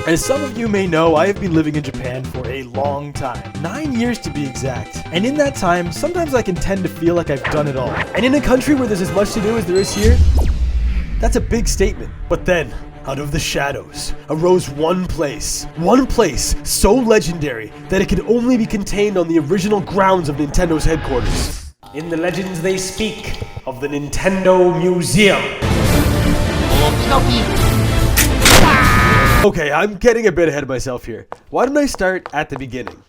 As some of you may know, I have been living in Japan for a long time. 9 years to be exact. And in that time, sometimes I can tend to feel like I've done it all. And in a country where there's as much to do as there is here, that's a big statement. But then, out of the shadows, arose one place so legendary that it could only be contained on the original grounds of Nintendo's headquarters. In the legends they speak of the Nintendo Museum. Okay, I'm getting a bit ahead of myself here. Why don't I start at the beginning?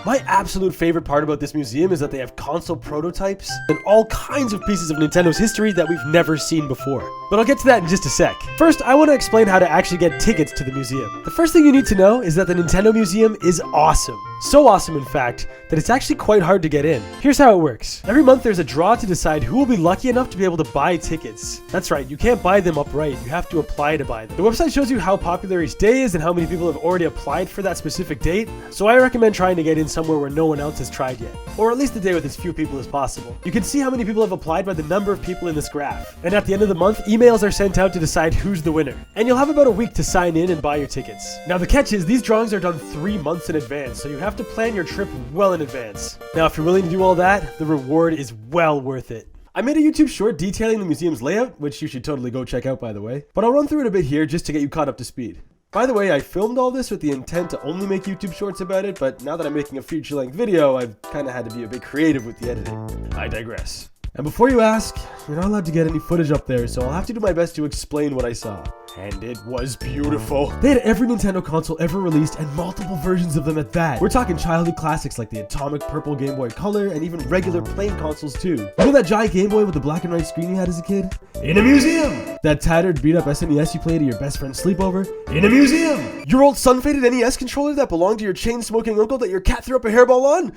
My absolute favorite part about this museum is that they have console prototypes and all kinds of pieces of Nintendo's history that we've never seen before. But I'll get to that in just a sec. First, I want to explain how to actually get tickets to the museum. The first thing you need to know is that the Nintendo Museum is awesome. So awesome, in fact, that it's actually quite hard to get in. Here's how it works. Every month there's a draw to decide who will be lucky enough to be able to buy tickets. That's right, you can't buy them upright, you have to apply to buy them. The website shows you how popular each day is and how many people have already applied for that specific date, so I recommend trying to get in somewhere where no one else has tried yet. Or at least a day with as few people as possible. You can see how many people have applied by the number of people in this graph. And at the end of the month, emails are sent out to decide who's the winner. And you'll have about a week to sign in and buy your tickets. Now the catch is, these drawings are done 3 months in advance, so you have to plan your trip well in advance. Now if you're willing to do all that, the reward is well worth it. I made a YouTube short detailing the museum's layout, which you should totally go check out by the way, but I'll run through it a bit here just to get you caught up to speed. By the way, I filmed all this with the intent to only make YouTube shorts about it, but now that I'm making a feature-length video, I've kind of had to be a bit creative with the editing. I digress. And before you ask, you're not allowed to get any footage up there, so I'll have to do my best to explain what I saw. And it was beautiful. They had every Nintendo console ever released and multiple versions of them at that. We're talking childhood classics like the Atomic Purple Game Boy Color and even regular plain consoles too. You know that giant Game Boy with the black and white screen you had as a kid? In a museum! That tattered beat up SNES you played at your best friend's sleepover? In a museum! Your old sun-faded NES controller that belonged to your chain-smoking uncle that your cat threw up a hairball on?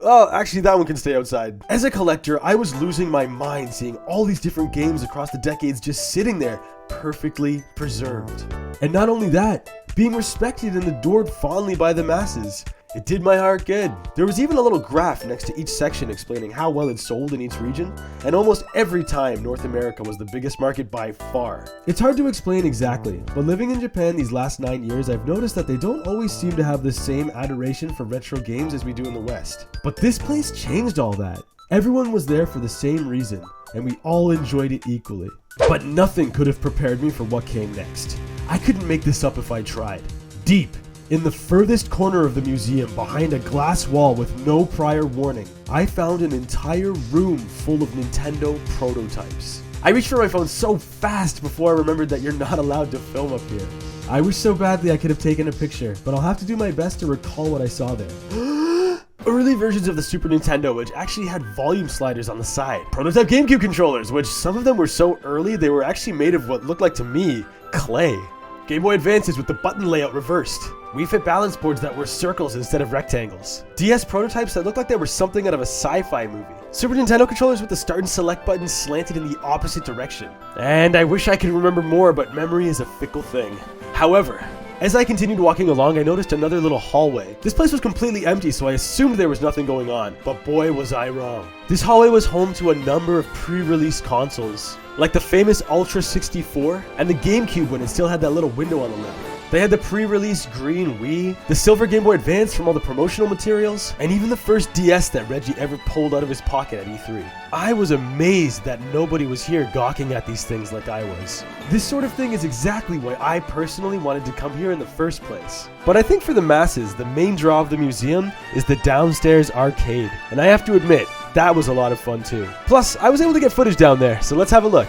Oh, actually that one can stay outside. As a collector, I was losing my mind seeing all these different games across the decades just sitting there, perfectly preserved. And not only that, being respected and adored fondly by the masses. It did my heart good. There was even a little graph next to each section explaining how well it sold in each region, and almost every time North America was the biggest market by far. It's hard to explain exactly, but living in Japan these last 9 years, I've noticed that they don't always seem to have the same adoration for retro games as we do in the West. But this place changed all that. Everyone was there for the same reason, and we all enjoyed it equally. But nothing could have prepared me for what came next. I couldn't make this up if I tried. Deep in the furthest corner of the museum, behind a glass wall with no prior warning, I found an entire room full of Nintendo prototypes. I reached for my phone so fast before I remembered that you're not allowed to film up here. I wish so badly I could have taken a picture, but I'll have to do my best to recall what I saw there. Early versions of the Super Nintendo, which actually had volume sliders on the side. Prototype GameCube controllers, which some of them were so early they were actually made of what looked like to me, clay. Game Boy Advances with the button layout reversed. Wii Fit balance boards that were circles instead of rectangles. DS prototypes that looked like they were something out of a sci-fi movie. Super Nintendo controllers with the start and select buttons slanted in the opposite direction. And I wish I could remember more, but memory is a fickle thing. However, as I continued walking along, I noticed another little hallway. This place was completely empty, so I assumed there was nothing going on, but boy was I wrong. This hallway was home to a number of pre-release consoles, like the famous Ultra 64 and the GameCube when it still had that little window on the lid. They had the pre-release green Wii, the silver Game Boy Advance from all the promotional materials, and even the first DS that Reggie ever pulled out of his pocket at E3. I was amazed that nobody was here gawking at these things like I was. This sort of thing is exactly why I personally wanted to come here in the first place. But I think for the masses, the main draw of the museum is the downstairs arcade, and I have to admit, that was a lot of fun too. Plus, I was able to get footage down there, so let's have a look.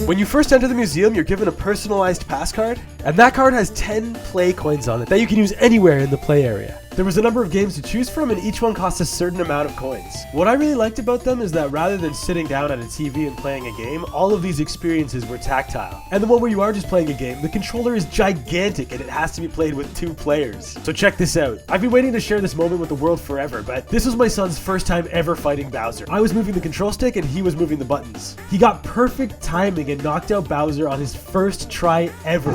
When you first enter the museum, you're given a personalized pass card, and that card has 10 play coins on it that you can use anywhere in the play area. There was a number of games to choose from, and each one cost a certain amount of coins. What I really liked about them is that rather than sitting down at a TV and playing a game, all of these experiences were tactile. And the one where you are just playing a game, the controller is gigantic and it has to be played with 2 players. So check this out. I've been waiting to share this moment with the world forever, but this was my son's first time ever fighting Bowser. I was moving the control stick and he was moving the buttons. He got perfect timing and knocked out Bowser on his first try ever.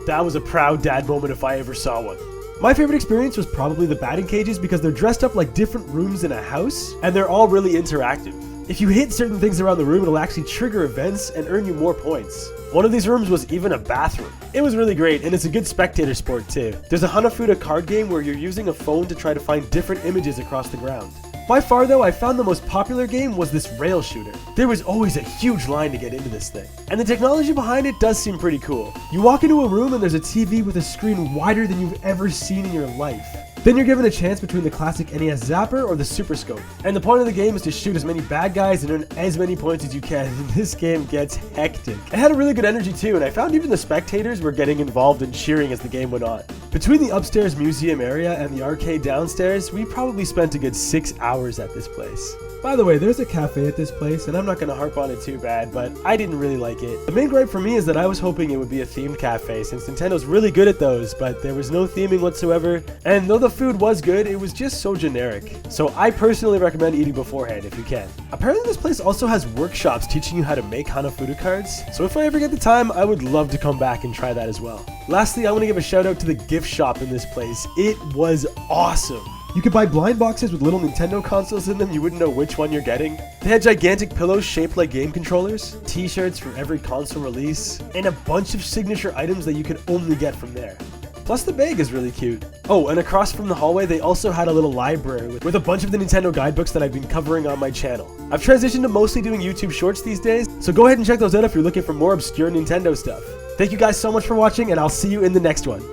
That was a proud dad moment if I ever saw one. My favorite experience was probably the batting cages because they're dressed up like different rooms in a house and they're all really interactive. If you hit certain things around the room, it'll actually trigger events and earn you more points. One of these rooms was even a bathroom. It was really great, and it's a good spectator sport too. There's a Hanafuda card game where you're using a phone to try to find different images across the ground. By far though, I found the most popular game was this rail shooter. There was always a huge line to get into this thing. And the technology behind it does seem pretty cool. You walk into a room and there's a TV with a screen wider than you've ever seen in your life. Then you're given a chance between the classic NES Zapper or the Super Scope. And the point of the game is to shoot as many bad guys and earn as many points as you can, and this game gets hectic. It had a really good energy too, and I found even the spectators were getting involved and cheering as the game went on. Between the upstairs museum area and the arcade downstairs, we probably spent a good 6 hours at this place. By the way, there's a cafe at this place, and I'm not going to harp on it too bad, but I didn't really like it. The main gripe for me is that I was hoping it would be a themed cafe, since Nintendo's really good at those, but there was no theming whatsoever, and though the food was good, it was just so generic. So I personally recommend eating beforehand if you can. Apparently this place also has workshops teaching you how to make Hanafuda cards, so if I ever get the time, I would love to come back and try that as well. Lastly, I want to give a shout out to the gift shop in this place. It was awesome. You could buy blind boxes with little Nintendo consoles in them, you wouldn't know which one you're getting. They had gigantic pillows shaped like game controllers, t-shirts for every console release, and a bunch of signature items that you could only get from there. Plus the bag is really cute. Oh, and across from the hallway, they also had a little library with a bunch of the Nintendo guidebooks that I've been covering on my channel. I've transitioned to mostly doing YouTube shorts these days, so go ahead and check those out if you're looking for more obscure Nintendo stuff. Thank you guys so much for watching, and I'll see you in the next one.